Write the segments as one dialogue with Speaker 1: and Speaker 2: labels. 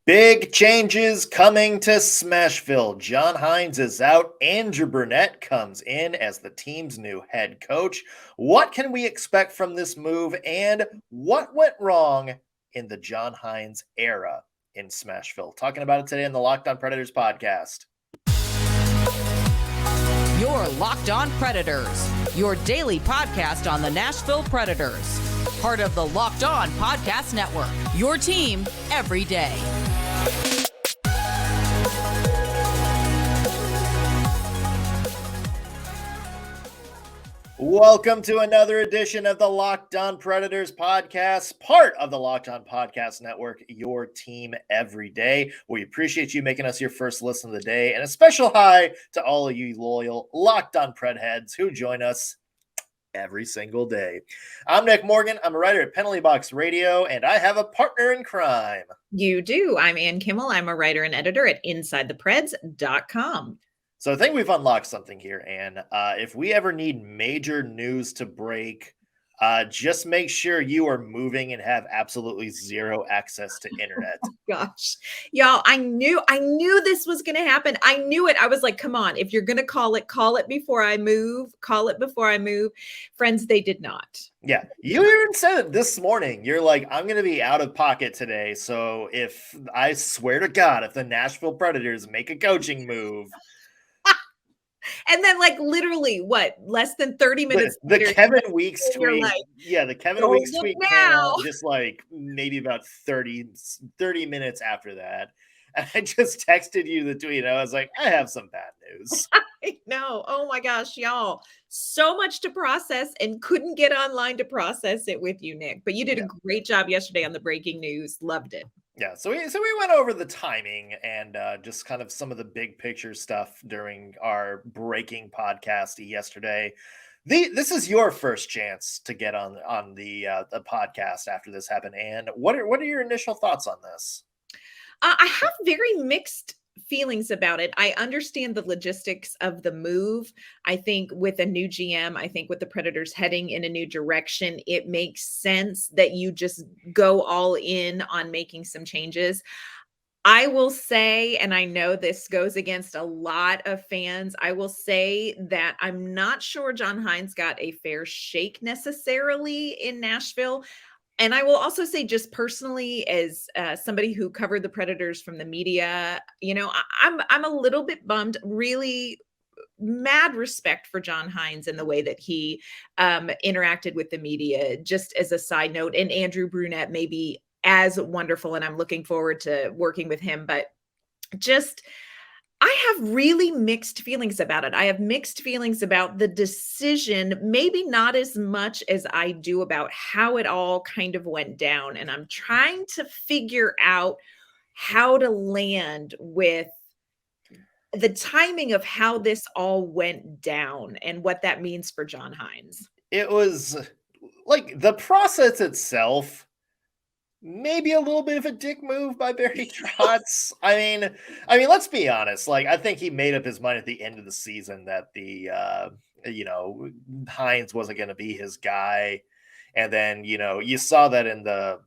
Speaker 1: Big changes coming to Smashville. John Hynes is out. Andrew Brunette comes in as the team's new head coach. What can we expect from this move, and what went wrong in the John Hynes era in Smashville? Talking about it today in the Locked On Predators podcast.
Speaker 2: Your Locked On Predators, your daily podcast on the Nashville Predators. Part of the Locked On Podcast Network, your team every day.
Speaker 1: Welcome to another edition of the Locked On Predators podcast, part of the Locked On Podcast Network, your team every day. We appreciate you making us your first listen of the day, and a special hi to all of you loyal Locked On Pred heads who join us every single day. I'm Nick Morgan. I'm a writer at Penalty Box Radio, and I have a partner in crime.
Speaker 3: You do. I'm Ann Kimmel. I'm a writer and editor at InsideThePreds.com.
Speaker 1: So I think we've unlocked something here, Ann. If we ever need major news to break, just make sure you are moving and have absolutely zero access to internet.
Speaker 3: Oh, gosh, y'all, I knew this was going to happen. I knew it. I was like, come on, if you're going to call it before I move. Call it before I move. Friends, they did not.
Speaker 1: Yeah, you even said it this morning. You're like, I'm going to be out of pocket today. So I swear to God, if the Nashville Predators make a coaching move.
Speaker 3: And then, like, literally, less than 30 minutes
Speaker 1: the
Speaker 3: later,
Speaker 1: Kevin Weeks tweet.
Speaker 3: Like,
Speaker 1: the Kevin Weeks tweet came out just like maybe about 30 minutes after that. And I just texted you the tweet. I was like, I have some bad news.
Speaker 3: I know. Oh my gosh, y'all. So much to process and couldn't get online to process it with you, Nick. But you did a great job yesterday on the breaking news. Loved it.
Speaker 1: Yeah, so we went over the timing and just kind of some of the big picture stuff during our breaking podcast yesterday. This is your first chance to get on the podcast after this happened. And what are your initial thoughts on this?
Speaker 3: I have very mixed feelings about it. I understand the logistics of the move. I think with a new GM, I think with the Predators heading in a new direction, it makes sense that you just go all in on making some changes. I will say, and I know this goes against a lot of fans, I will say that I'm not sure John Hynes got a fair shake necessarily in Nashville. And I will also say, just personally, as somebody who covered the Predators from the media, I'm a little bit bummed. Really mad respect for John Hynes and the way that he interacted with the media. Just as a side note, and Andrew Brunette may be as wonderful, and I'm looking forward to working with him. But just, I have really mixed feelings about it. I have mixed feelings about the decision, maybe not as much as I do about how it all kind of went down. And I'm trying to figure out how to land with the timing of how this all went down and what that means for John Hynes.
Speaker 1: It was like the process itself. Maybe a little bip of a dick move by Barry Trotz. I mean, let's be honest. Like, I think he made up his mind at the end of the season that Hynes wasn't going to be his guy. And then, you saw that in the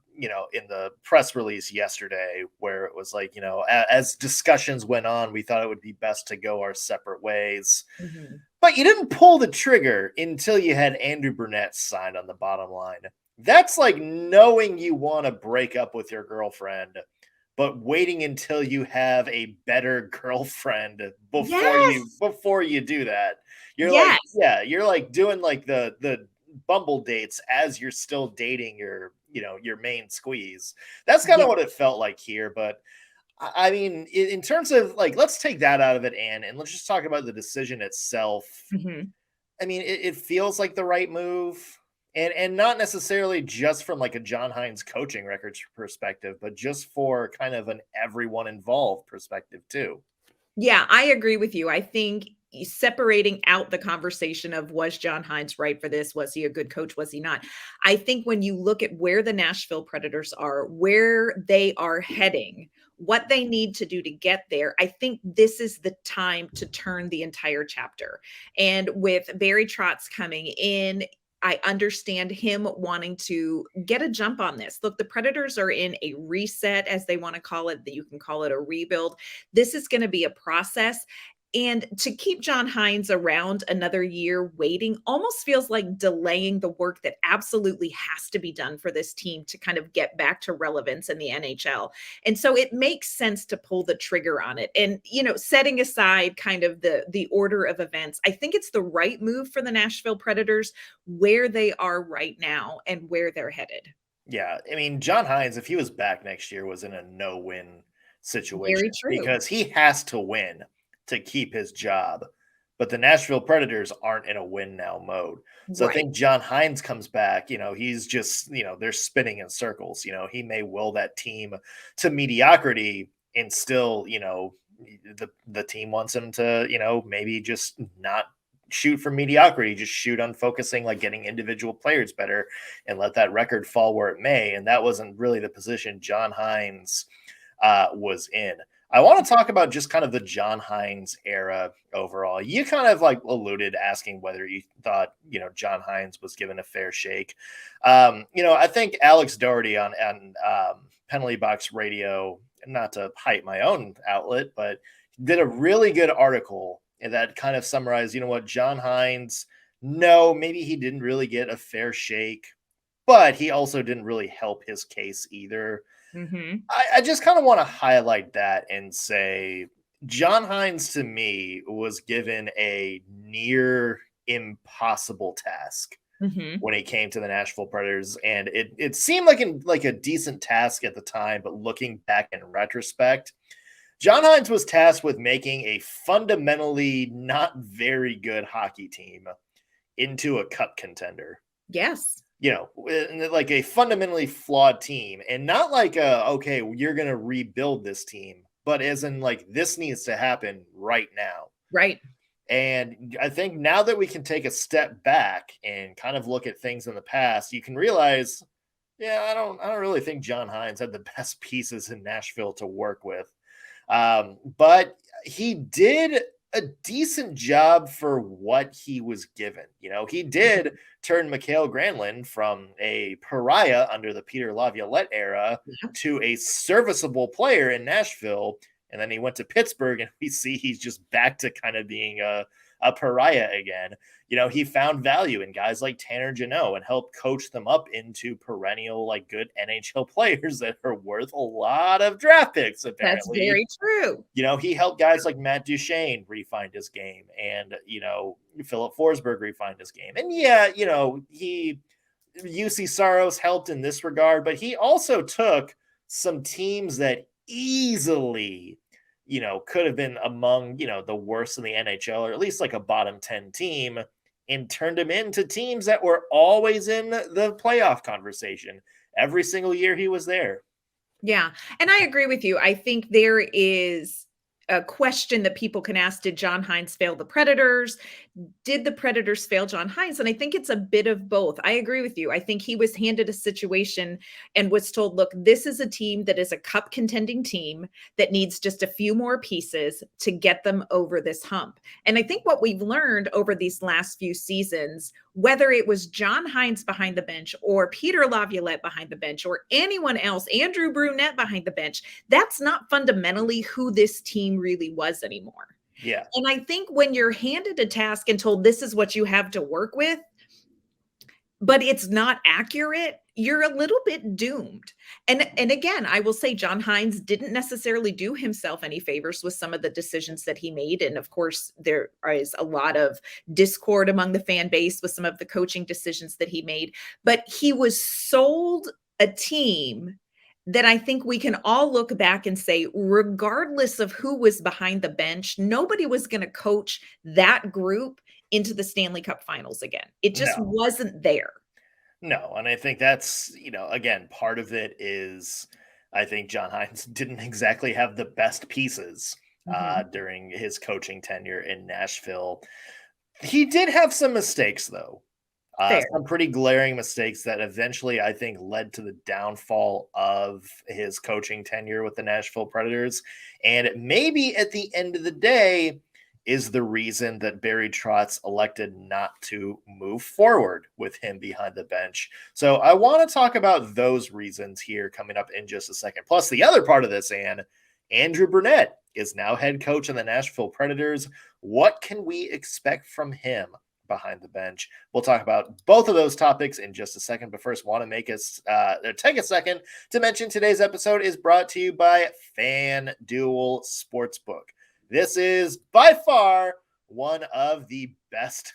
Speaker 1: press release yesterday where it was like, as discussions went on, we thought it would be best to go our separate ways. Mm-hmm. But you didn't pull the trigger until you had Andrew Brunette signed on the bottom line. That's like knowing you want to break up with your girlfriend, but waiting until you have a better girlfriend before you do that. You're like doing like the Bumble dates as you're still dating your main squeeze. That's kind of what it felt like here. But I mean, in terms of like, let's take that out of it, Ann, and let's just talk about the decision itself. Mm-hmm. I mean, it feels like the right move. And not necessarily just from like a John Hynes coaching records perspective, but just for kind of an everyone involved perspective too.
Speaker 3: Yeah, I agree with you. I think separating out the conversation of, was John Hynes right for this? Was he a good coach? Was he not? I think when you look at where the Nashville Predators are, where they are heading, what they need to do to get there, I think this is the time to turn the entire chapter. And with Barry Trotz coming in, I understand him wanting to get a jump on this. Look, the Predators are in a reset, as they want to call it, that you can call it a rebuild. This is going to be a process. And to keep John Hynes around another year waiting almost feels like delaying the work that absolutely has to be done for this team to kind of get back to relevance in the NHL. And so it makes sense to pull the trigger on it. And, setting aside kind of the order of events, I think it's the right move for the Nashville Predators where they are right now and where they're headed.
Speaker 1: Yeah. I mean, John Hynes, if he was back next year, was in a no-win situation
Speaker 3: Very true.
Speaker 1: because he has to win to keep his job. But the Nashville Predators aren't in a win now mode. So I think John Hynes comes back, he's just, they're spinning in circles. He may will that team to mediocrity and still, the team wants him to, maybe just not shoot for mediocrity, just shoot on focusing, like getting individual players better and let that record fall where it may. And that wasn't really the position John Hynes was in. I want to talk about just kind of the John Hynes era overall. You kind of like alluded asking whether you thought, John Hynes was given a fair shake. I think Alex Doherty on Penalty Box Radio, not to hype my own outlet, but did a really good article that kind of summarized, what John Hynes, no, maybe he didn't really get a fair shake, but he also didn't really help his case either.
Speaker 3: Mm-hmm.
Speaker 1: I just kind of want to highlight that and say John Hynes to me was given a near impossible task when he came to the Nashville Predators, and it seemed like a decent task at the time, but looking back in retrospect, John Hynes was tasked with making a fundamentally not very good hockey team into a cup contender.
Speaker 3: Yes.
Speaker 1: Like a fundamentally flawed team, and not like okay, you're going to rebuild this team, but as in like, this needs to happen right now.
Speaker 3: Right.
Speaker 1: And I think now that we can take a step back and kind of look at things in the past, you can realize, I don't really think John Hynes had the best pieces in Nashville to work with. But he did a decent job for what he was given. He did turn Mikael Granlund from a pariah under the Peter Laviolette era to a serviceable player in Nashville. And then he went to Pittsburgh, and we see he's just back to kind of being a pariah again. He found value in guys like Tanner Jeannot and helped coach them up into perennial, like, good NHL players that are worth a lot of draft picks, apparently.
Speaker 3: That's very true.
Speaker 1: He helped guys like Matt Duchene refine his game, and, Philip Forsberg refined his game. And UC Saros helped in this regard, but he also took some teams that easily, could have been among, the worst in the NHL, or at least like a bottom 10 team, and turned them into teams that were always in the playoff conversation every single year he was there.
Speaker 3: Yeah. And I agree with you. I think there is a question that people can ask. Did John Hynes fail the Predators? Did the Predators fail John Hynes? And I think it's a bit of both. I agree with you. I think he was handed a situation and was told, look, this is a team that is a cup contending team that needs just a few more pieces to get them over this hump. And I think what we've learned over these last few seasons, whether it was John Hynes behind the bench or Peter Laviolette behind the bench or anyone else, Andrew Brunette behind the bench, that's not fundamentally who this team really was anymore.
Speaker 1: Yeah.
Speaker 3: And I think when you're handed a task and told this is what you have to work with, but it's not accurate, you're a little bit doomed. And again, I will say John Hynes didn't necessarily do himself any favors with some of the decisions that he made. And of course, there is a lot of discord among the fan base with some of the coaching decisions that he made. But he was sold a team that I think we can all look back and say, regardless of who was behind the bench, nobody was going to coach that group into the Stanley Cup Finals again. It just wasn't there.
Speaker 1: No, and I think that's, again, part of it is I think John Hynes didn't exactly have the best pieces during his coaching tenure in Nashville. He did have some mistakes, though. Some pretty glaring mistakes that eventually, I think, led to the downfall of his coaching tenure with the Nashville Predators. And maybe at the end of the day, is the reason that Barry Trotz elected not to move forward with him behind the bench. So I want to talk about those reasons here coming up in just a second. Plus, the other part of this, Andrew Brunette is now head coach of the Nashville Predators. What can we expect from him behind the bench? We'll talk about both of those topics in just a second, but first want to take a second to mention today's episode is brought to you by FanDuel Sportsbook. This is by far one of the best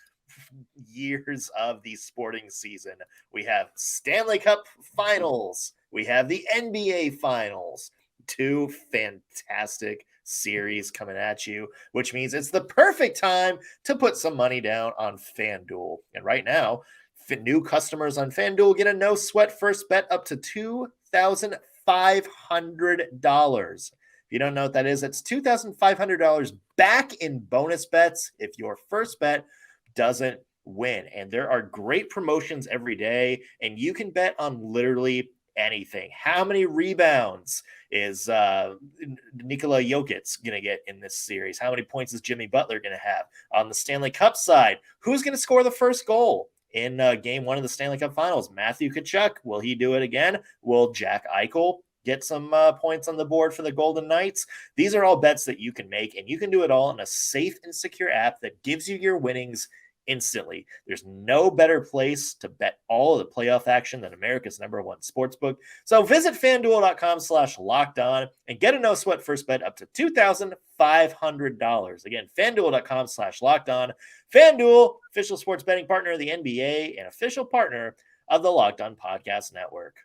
Speaker 1: years of the sporting season. We have Stanley Cup Finals. We have the NBA Finals. Two fantastic series coming at you, which means it's the perfect time to put some money down on FanDuel. And right now, new customers on FanDuel get a no sweat first bet up to $2,500. If you don't know what that is, it's $2,500 back in bonus bets if your first bet doesn't win. And there are great promotions every day, and you can bet on literally anything. How many rebounds is Nikola Jokic going to get in this series? How many points is Jimmy Butler going to have? On the Stanley Cup side, who's going to score the first goal in game one of the Stanley Cup Finals? Matthew Tkachuk, will he do it again? Will Jack Eichel get some points on the board for the Golden Knights? These are all bets that you can make, and you can do it all in a safe and secure app that gives you your winnings instantly. There's no better place to bet all of the playoff action than America's #1 sportsbook. So visit FanDuel.com/lockedon and get a no sweat first bet up to $2,500. Again, FanDuel.com/lockedon. FanDuel, official sports betting partner of the NBA and official partner of the Locked On Podcast Network.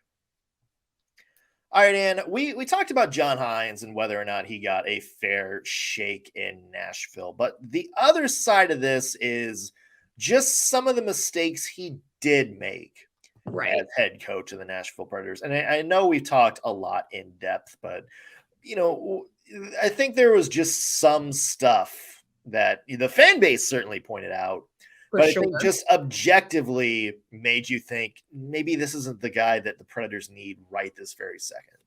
Speaker 1: All right, Ann, we talked about John Hynes and whether or not he got a fair shake in Nashville. But the other side of this is just some of the mistakes he did make as head coach of the Nashville Predators. And I know we've talked a lot in depth, but, I think there was just some stuff that the fan base certainly pointed out. But I think just objectively made you think maybe this isn't the guy that the Predators need right this very second.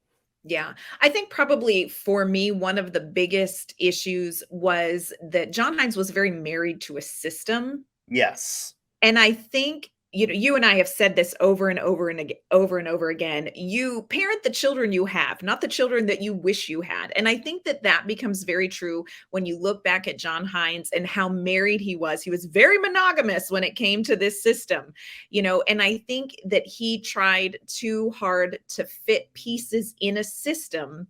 Speaker 3: Yeah, I think probably for me, one of the biggest issues was that John Hynes was very married to a system.
Speaker 1: Yes.
Speaker 3: And I think, you and I have said this over and over and over again. You parent the children you have, not the children that you wish you had. And I think that becomes very true when you look back at John Hynes and how married he was. He was very monogamous when it came to this system, and I think that he tried too hard to fit pieces in a system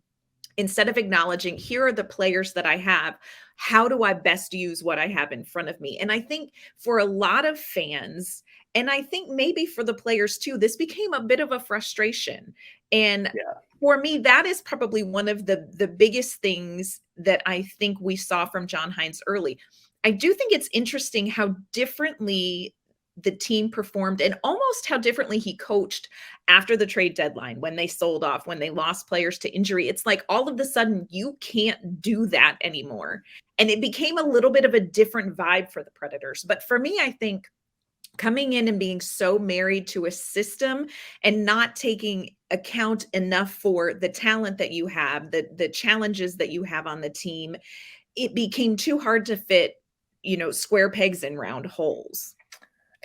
Speaker 3: instead of acknowledging, here are the players that I have. How do I best use what I have in front of me? And I think for a lot of fans, and I think maybe for the players too, this became a bit of a frustration. And for me, that is probably one of the biggest things that I think we saw from John Hynes early. I do think it's interesting how differently the team performed and almost how differently he coached after the trade deadline, when they sold off, when they lost players to injury. It's like all of a sudden you can't do that anymore. And it became a little bit of a different vibe for the Predators. But for me, I think coming in and being so married to a system and not taking account enough for the talent that you have, the challenges that you have on the team, it became too hard to fit, square pegs in round holes.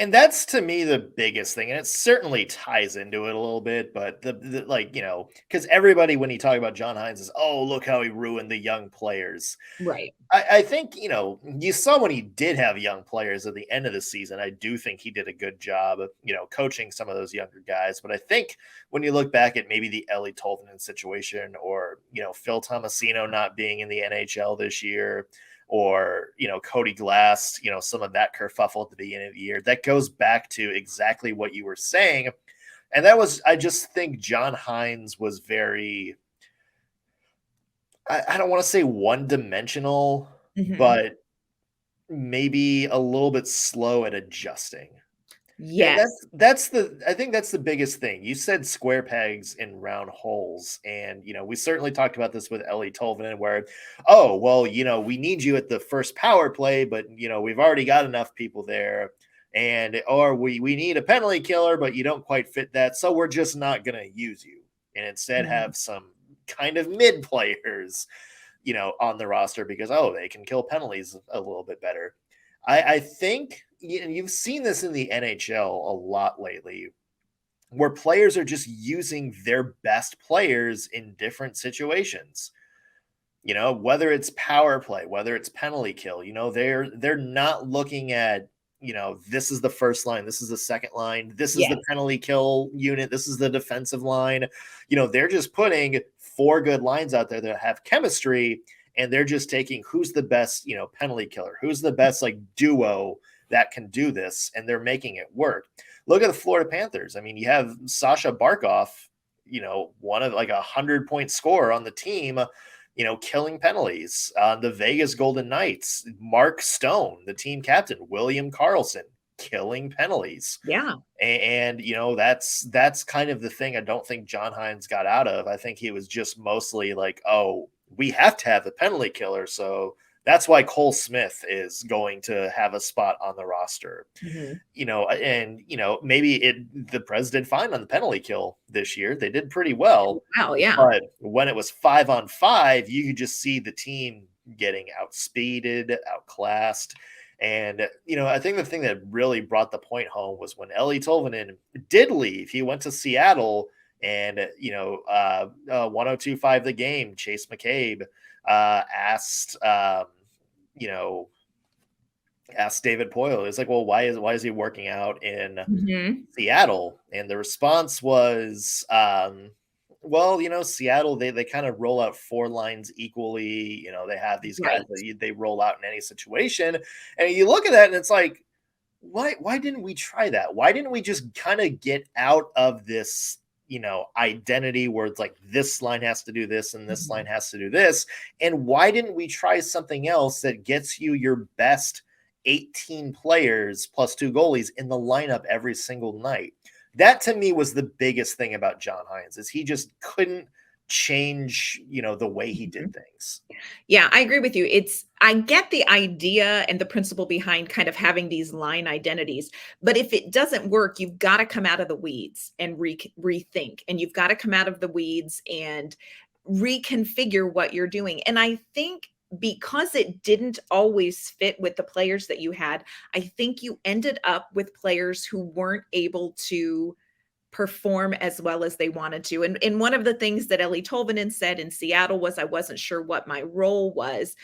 Speaker 1: And that's, to me, the biggest thing. And it certainly ties into it a little bit. But, because everybody, when you talk about John Hynes, is, oh, look how he ruined the young players.
Speaker 3: Right.
Speaker 1: I think, you saw when he did have young players at the end of the season, I do think he did a good job of, coaching some of those younger guys. But I think when you look back at maybe the Ellie Tolvanen situation or, Phil Tomasino not being in the NHL this year, or, Cody Glass, some of that kerfuffle at the beginning of the year, that goes back to exactly what you were saying. And that was, I just think John Hynes was very, I don't want to say one-dimensional, but maybe a little bit slow at adjusting.
Speaker 3: Yes.
Speaker 1: I think that's the biggest thing. You said square pegs in round holes. And, we certainly talked about this with Ellie Tolvanen where, oh, well, we need you at the first power play, but, we've already got enough people there. Or we need a penalty killer, but you don't quite fit that. So we're just not going to use you and instead have some kind of mid players. on the roster because, oh, they can kill penalties a little bit better. I think you've seen this in the NHL a lot lately, where players are just using their best players in different situations. Whether it's power play, whether it's penalty kill, they're not looking at, this is the first line, this is the second line, this is the penalty kill unit, this is the defensive line. They're just putting 4 good lines out there that have chemistry, and they're just taking who's the best, penalty killer, who's the best like duo that can do this, and they're making it work. Look at the Florida Panthers. I mean, you have Sasha Barkov, one of like 100-point scorer on the team, killing penalties. The Vegas Golden Knights, Mark Stone, the team captain, William Karlsson, killing penalties.
Speaker 3: Yeah.
Speaker 1: And that's kind of the thing I don't think John Hynes got out of. I think he was just mostly like, oh, we have to have the penalty killer. So that's why Cole Smith is going to have a spot on the roster. And maybe the Preds did fine on the penalty kill this year. They did pretty well.
Speaker 3: Wow, yeah.
Speaker 1: But when it was 5-on-5, you could just see the team getting outspeeded, outclassed. And, I think the thing that really brought the point home was when Eeli Tolvanen did leave. He went to Seattle, and, 102.5 the game, Chase McCabe asked David Poyle. It's like, well, why is he working out in Seattle? And the response was, Seattle, they kind of roll out 4 lines equally. They have these guys that they roll out in any situation. And you look at that and it's like, why didn't we try that? Why didn't we just kind of get out of this, identity where it's like this line has to do this and this line has to do this? And why didn't we try something else that gets you your best 18 players plus 2 goalies in the lineup every single night? That to me was the biggest thing about John Hynes, is he just couldn't change, the way he did things.
Speaker 3: Yeah, I agree with you. I get the idea and the principle behind kind of having these line identities, but if it doesn't work, you've got to come out of the weeds and rethink, and you've got to come out of the weeds and reconfigure what you're doing. And I think because it didn't always fit with the players that you had, I think you ended up with players who weren't able to perform as well as they wanted to. And one of the things that Eeli Tolvanen said in Seattle was, I wasn't sure what my role was.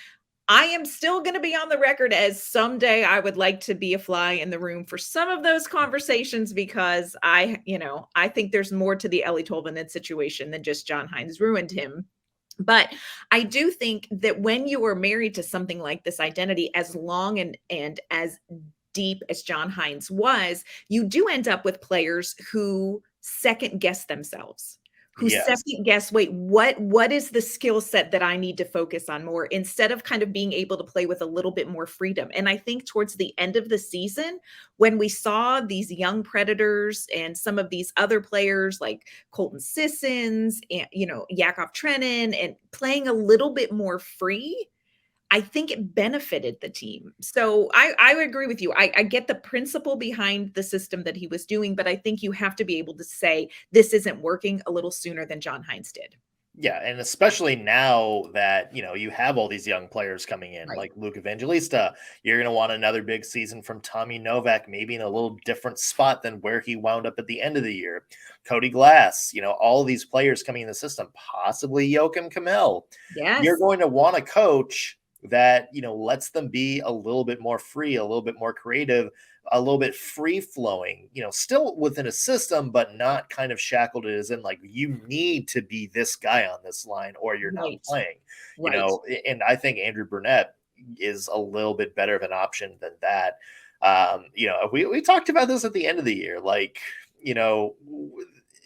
Speaker 3: I am still going to be on the record as someday I would like to be a fly in the room for some of those conversations, because I think there's more to the Eeli Tolvanen situation than just John Hynes ruined him. But I do think that when you are married to something like this identity, as long and as deep as John Hynes was, you do end up with players who second guess themselves, who second guess, wait, what is the skill set that I need to focus on more, instead of kind of being able to play with a little bit more freedom. And I think towards the end of the season, when we saw these young Predators and some of these other players like Colton Sissons and, Yakov Trenin, and playing a little bit more free, I think it benefited the team. So I agree with you. I get the principle behind the system that he was doing, but I think you have to be able to say this isn't working a little sooner than John Hynes did.
Speaker 1: Yeah, and especially now that, you have all these young players coming in, like Luke Evangelista. You're going to want another big season from Tommy Novak, maybe in a little different spot than where he wound up at the end of the year. Cody Glass, all these players coming in the system, possibly Joakim Kamel.
Speaker 3: Yes.
Speaker 1: You're going to want a coach that, lets them be a little bit more free, a little bit more creative, a little bit free flowing, still within a system, but not kind of shackled as in like, you need to be this guy on this line or you're not playing, and I think Andrew Brunette is a little bit better of an option than that. We talked about this at the end of the year, like,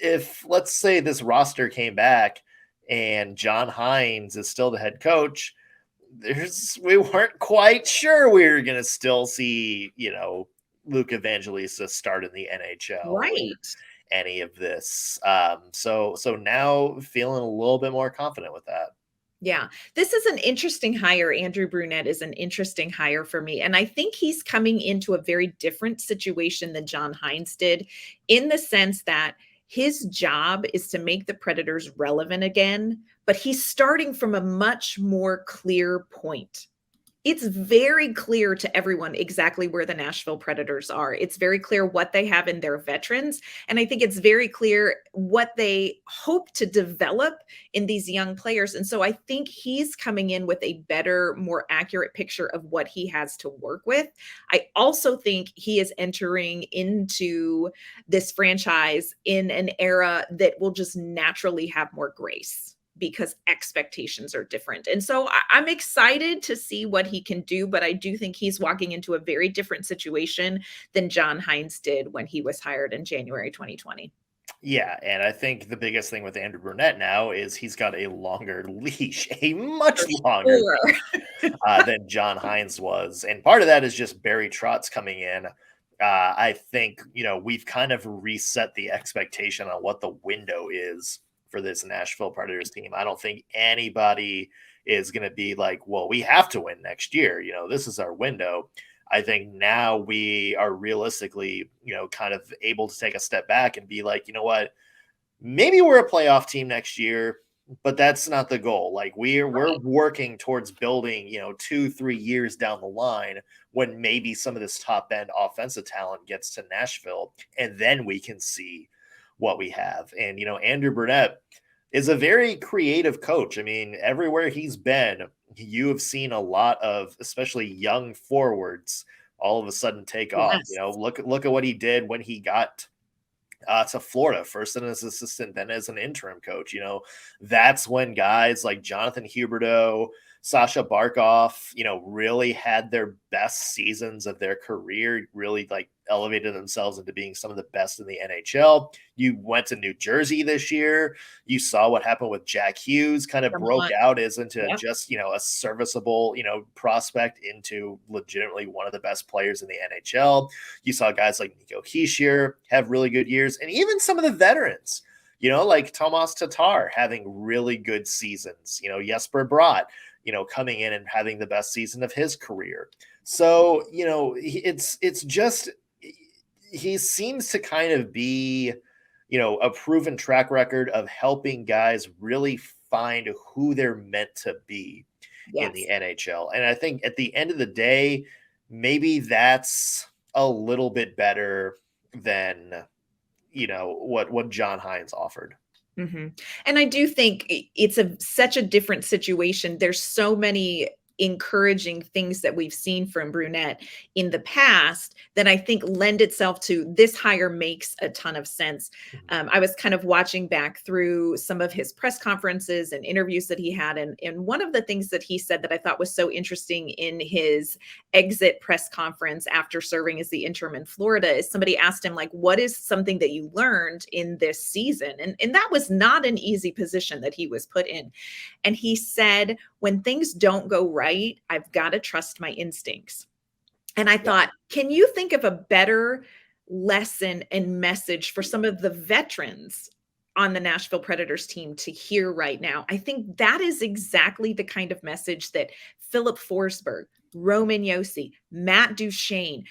Speaker 1: if let's say this roster came back and John Hynes is still the head coach, we weren't quite sure we were going to still see, Luke Evangelista start in the NHL.
Speaker 3: Right.
Speaker 1: Any of this. So now feeling a little bit more confident with that.
Speaker 3: Yeah, this is an interesting hire. Andrew Brunette is an interesting hire for me. And I think he's coming into a very different situation than John Hynes did, in the sense that his job is to make the Predators relevant again, but he's starting from a much more clear point. It's very clear to everyone exactly where the Nashville Predators are. It's very clear what they have in their veterans. And I think it's very clear what they hope to develop in these young players. And so I think he's coming in with a better, more accurate picture of what he has to work with. I also think he is entering into this franchise in an era that will just naturally have more grace, because expectations are different. And so I'm excited to see what he can do, but I do think he's walking into a very different situation than John Hynes did when he was hired in January 2020.
Speaker 1: Yeah, and I think the biggest thing with Andrew Brunette now is he's got a longer leash, a much longer leash, than John Hynes was. And part of that is just Barry Trotz coming in. I think, we've kind of reset the expectation on what the window is for this Nashville Predators team. I don't think anybody is going to be like, well, we have to win next year. This is our window. I think now we are realistically, kind of able to take a step back and be like, you know what, maybe we're a playoff team next year, but that's not the goal. Like we're working towards building, 2-3 years down the line when maybe some of this top end offensive talent gets to Nashville, and then we can see what we have. And, Andrew Brunette is a very creative coach. I mean, everywhere he's been, you have seen a lot of, especially young forwards, all of a sudden take off. Look at what he did when he got to Florida, first as an assistant, then as an interim coach. That's when guys like Jonathan Huberdeau, Sasha Barkov, really had their best seasons of their career, really like elevated themselves into being some of the best in the NHL. You went to New Jersey this year. You saw what happened with Jack Hughes, kind of broke out as into just, a serviceable, prospect into legitimately one of the best players in the NHL. You saw guys like Nico Hischier have really good years, and even some of the veterans, like Tomas Tatar having really good seasons, Jesper Bratt, coming in and having the best season of his career. So, it's just, he seems to kind of be, a proven track record of helping guys really find who they're meant to be in the NHL. And I think at the end of the day, maybe that's a little bit better than, what John Hynes offered.
Speaker 3: Mm-hmm. And I do think it's such a different situation. There's so many encouraging things that we've seen from Brunette in the past that I think lend itself to this hire makes a ton of sense. I was kind of watching back through some of his press conferences and interviews that he had. And one of the things that he said that I thought was so interesting in his exit press conference after serving as the interim in Florida is somebody asked him, like, what is something that you learned in this season? And that was not an easy position that he was put in. And he said, when things don't go right, I've got to trust my instincts. And I thought, can you think of a better lesson and message for some of the veterans on the Nashville Predators team to hear right now? I think that is exactly the kind of message that Philip Forsberg, Roman Josi, Matt Duchene,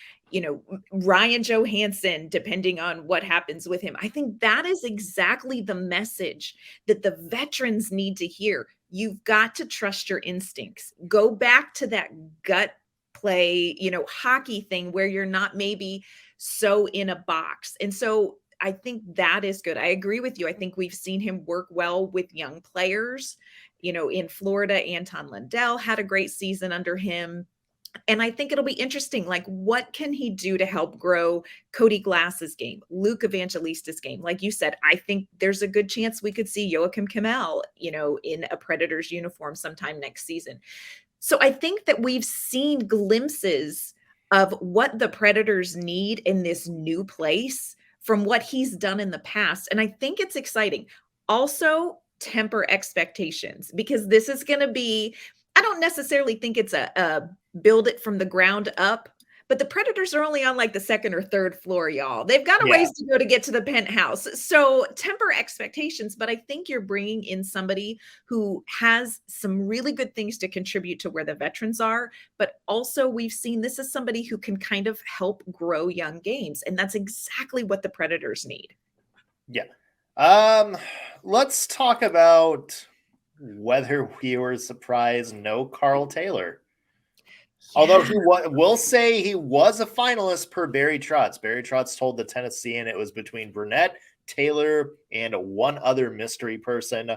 Speaker 3: Ryan Johansson, depending on what happens with him. I think that is exactly the message that the veterans need to hear. You've got to trust your instincts. Go back to that gut play, hockey thing where you're not maybe so in a box. And so I think that is good. I agree with you. I think we've seen him work well with young players. In Florida, Anton Lundell had a great season under him. And I think it'll be interesting, like, what can he do to help grow Cody Glass's game, Luke Evangelista's game? Like you said, I think there's a good chance we could see Joachim Kimmel, in a Predators uniform sometime next season. So I think that we've seen glimpses of what the Predators need in this new place from what he's done in the past. And I think it's exciting. Also, temper expectations, because this is going to be, I don't necessarily think it's a build it from the ground up, but the Predators are only on like the second or third floor, y'all. They've got a ways to go to get to the penthouse. So temper expectations, but I think you're bringing in somebody who has some really good things to contribute to where the veterans are, but also we've seen this is somebody who can kind of help grow young games, and that's exactly what the Predators need.
Speaker 1: Yeah. Let's talk about whether we were surprised, no Karl Taylor. Although
Speaker 3: Yeah.
Speaker 1: he will say he was a finalist per Barry Trotz. Barry Trotz told the Tennessean it was between Brunette, Taylor, and one other mystery person.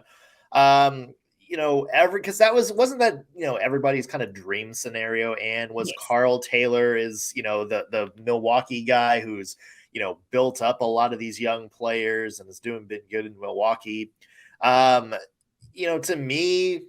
Speaker 1: Because that wasn't that everybody's kind of dream scenario, and was
Speaker 3: Yes.
Speaker 1: Karl Taylor is the Milwaukee guy who's built up a lot of these young players and has been good in Milwaukee. To me,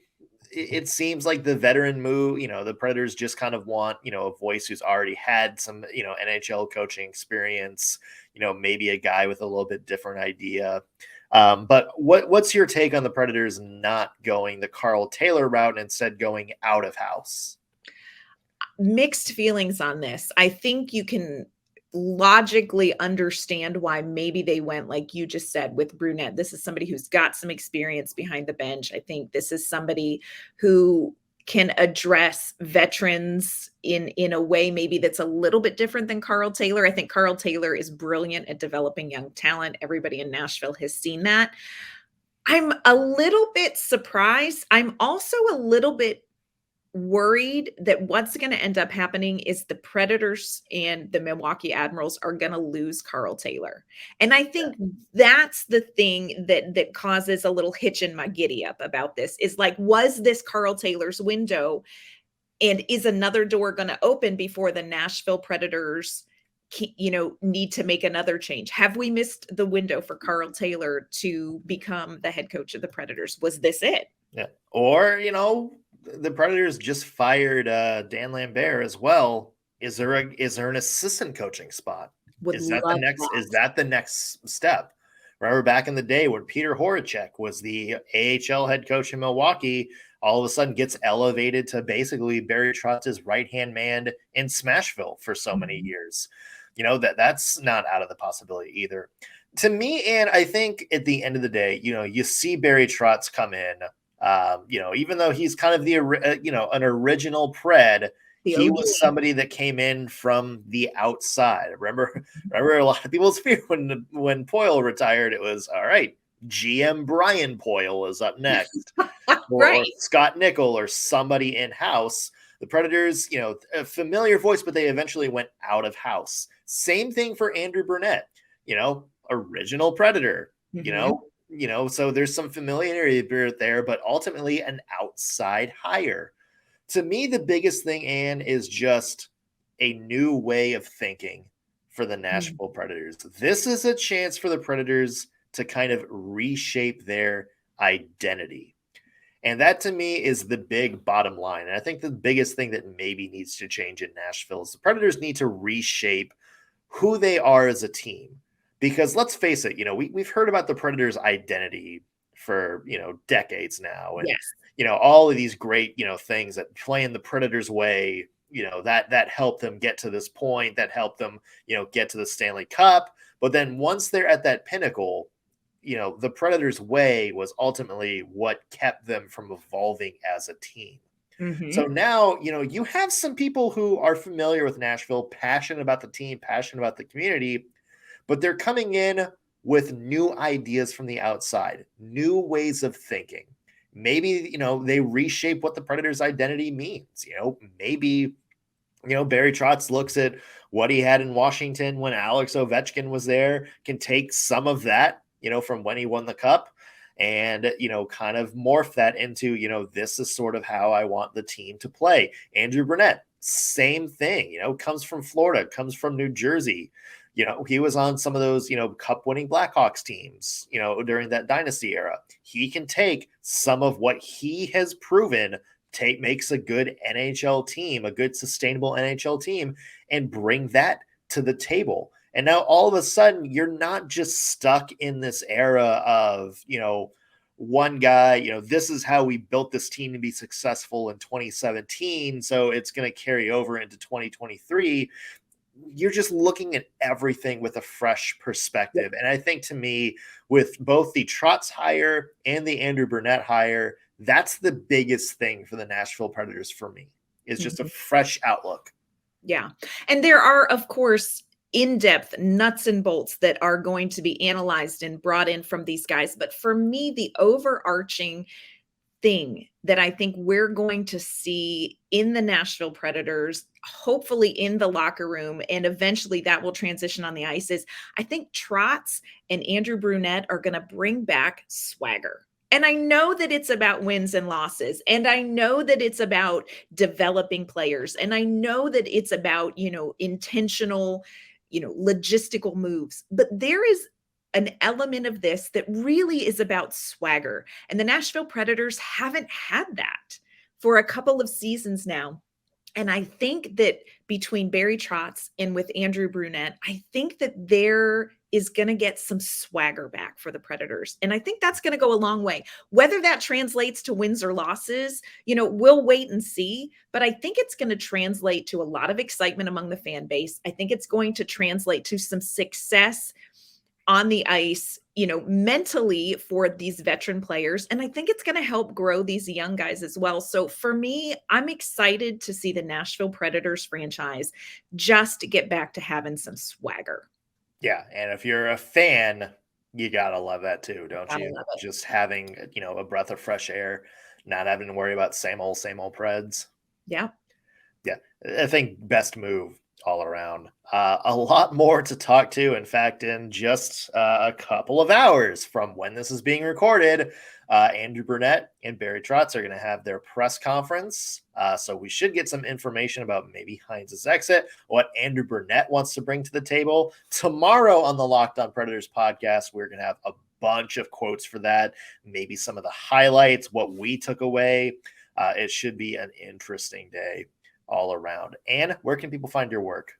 Speaker 1: it seems like the veteran move. The Predators just kind of want a voice who's already had some NHL coaching experience. Maybe a guy with a little bit different idea. But what's your take on the Predators not going the Karl Taylor route and instead going out of house?
Speaker 3: Mixed feelings on this. I think you can logically understand why maybe they went, like you just said, with Brunette. This is somebody who's got some experience behind the bench. I think this is somebody who can address veterans in a way maybe that's a little bit different than Karl Taylor. I think Karl Taylor is brilliant at developing young talent. Everybody in Nashville has seen that. I'm a little bit surprised. I'm also a little bit worried that what's going to end up happening is the Predators and the Milwaukee Admirals are going to lose Karl Taylor. And I think that's the thing that causes a little hitch in my giddy up about this, is like, was this Karl Taylor's window, and is another door going to open before the Nashville Predators need to make another change? Have we missed the window for Karl Taylor to become the head coach of the Predators? Was this it?
Speaker 1: Yeah. Or, the Predators just fired Dan Lambert as well. Is there an assistant coaching spot? Is that the next step? Remember back in the day when Peter Horacek was the AHL head coach in Milwaukee, all of a sudden gets elevated to basically Barry Trotz's right-hand man in Smashville for so many years. That's not out of the possibility either. To me, and I think at the end of the day, you see Barry Trotz come in. Even though he's kind of an original Pred, he was somebody that came in from the outside. Remember a lot of people's fear when Poyle retired. It was all right. GM Brian Poyle is up next, or Scott Nickel, or somebody in house. The Predators, a familiar voice, but they eventually went out of house. Same thing for Andrew Brunette. Original Predator. So there's some familiarity there, but ultimately an outside hire. To me, the biggest thing, Anne, is just a new way of thinking for the Nashville Predators. This is a chance for the Predators to kind of reshape their identity. And that, to me, is the big bottom line. And I think the biggest thing that maybe needs to change in Nashville is the Predators need to reshape who they are as a team. Because let's face it, we've heard about the Predators' identity for, decades now. And, all of these great, things that playing the Predators' way, that helped them get to this point, that helped them, get to the Stanley Cup. But then once they're at that pinnacle, the Predators' way was ultimately what kept them from evolving as a team. So now, you have some people who are familiar with Nashville, passionate about the team, passionate about the community, but they're coming in with new ideas from the outside, new ways of thinking. Maybe, they reshape what the Predators' identity means. Maybe, Barry Trotz looks at what he had in Washington when Alex Ovechkin was there, can take some of that, from when he won the Cup, and, kind of morph that into, this is sort of how I want the team to play. Andrew Brunette, same thing, comes from Florida, comes from New Jersey. He was on some of those, cup-winning Blackhawks teams, during that dynasty era. He can take some of what he has proven makes a good NHL team, a good sustainable NHL team, and bring that to the table. And now all of a sudden, you're not just stuck in this era of, one guy, this is how we built this team to be successful in 2017, so it's going to carry over into 2023. You're just looking at everything with a fresh perspective. And I think, to me, with both the Trotz hire and the Andrew Brunette hire, that's the biggest thing for the Nashville Predators for me, is just a fresh outlook.
Speaker 3: Yeah. And there are, of course, in-depth nuts and bolts that are going to be analyzed and brought in from these guys. But for me, the overarching thing that I think we're going to see in the Nashville Predators, hopefully in the locker room, and eventually that will transition on the ice, is I think Trotz and Andrew Brunette are going to bring back swagger. And I know that it's about wins and losses. And I know that it's about developing players. And I know that it's about, intentional, logistical moves. But there is an element of this that really is about swagger. And the Nashville Predators haven't had that for a couple of seasons now. And I think that between Barry Trotz and with Andrew Brunette, I think that there is going to get some swagger back for the Predators. And I think that's going to go a long way. Whether that translates to wins or losses, we'll wait and see. But I think it's going to translate to a lot of excitement among the fan base. I think it's going to translate to some success on the ice, mentally for these veteran players. And I think it's going to help grow these young guys as well. So for me, I'm excited to see the Nashville Predators franchise just get back to having some swagger.
Speaker 1: Yeah. And if you're a fan, you got to love that too, don't you? Just having, a breath of fresh air, not having to worry about same old Preds.
Speaker 3: Yeah.
Speaker 1: Yeah. I think best move all around. A lot more to talk to. In fact, in just a couple of hours from when this is being recorded, Andrew Brunette and Barry Trotz are going to have their press conference. So we should get some information about maybe Hynes' exit, what Andrew Brunette wants to bring to the table. Tomorrow on the Locked On Predators podcast, we're going to have a bunch of quotes for that, maybe some of the highlights, what we took away. It should be an interesting day all around. Anne, where can people find your work?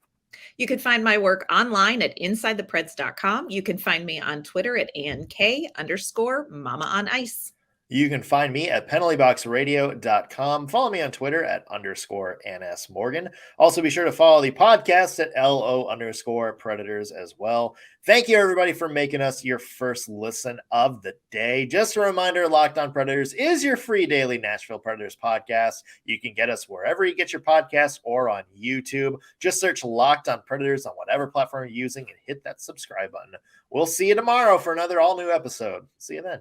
Speaker 3: You can find my work online at InsideThePreds.com. You can find me on Twitter at AnnK_Mama on Ice.
Speaker 1: You can find me at penaltyboxradio.com. Follow me on Twitter at _NSMorgan. Also, be sure to follow the podcast at LO_Predators as well. Thank you, everybody, for making us your first listen of the day. Just a reminder, Locked On Predators is your free daily Nashville Predators podcast. You can get us wherever you get your podcasts or on YouTube. Just search Locked On Predators on whatever platform you're using and hit that subscribe button. We'll see you tomorrow for another all-new episode. See you then.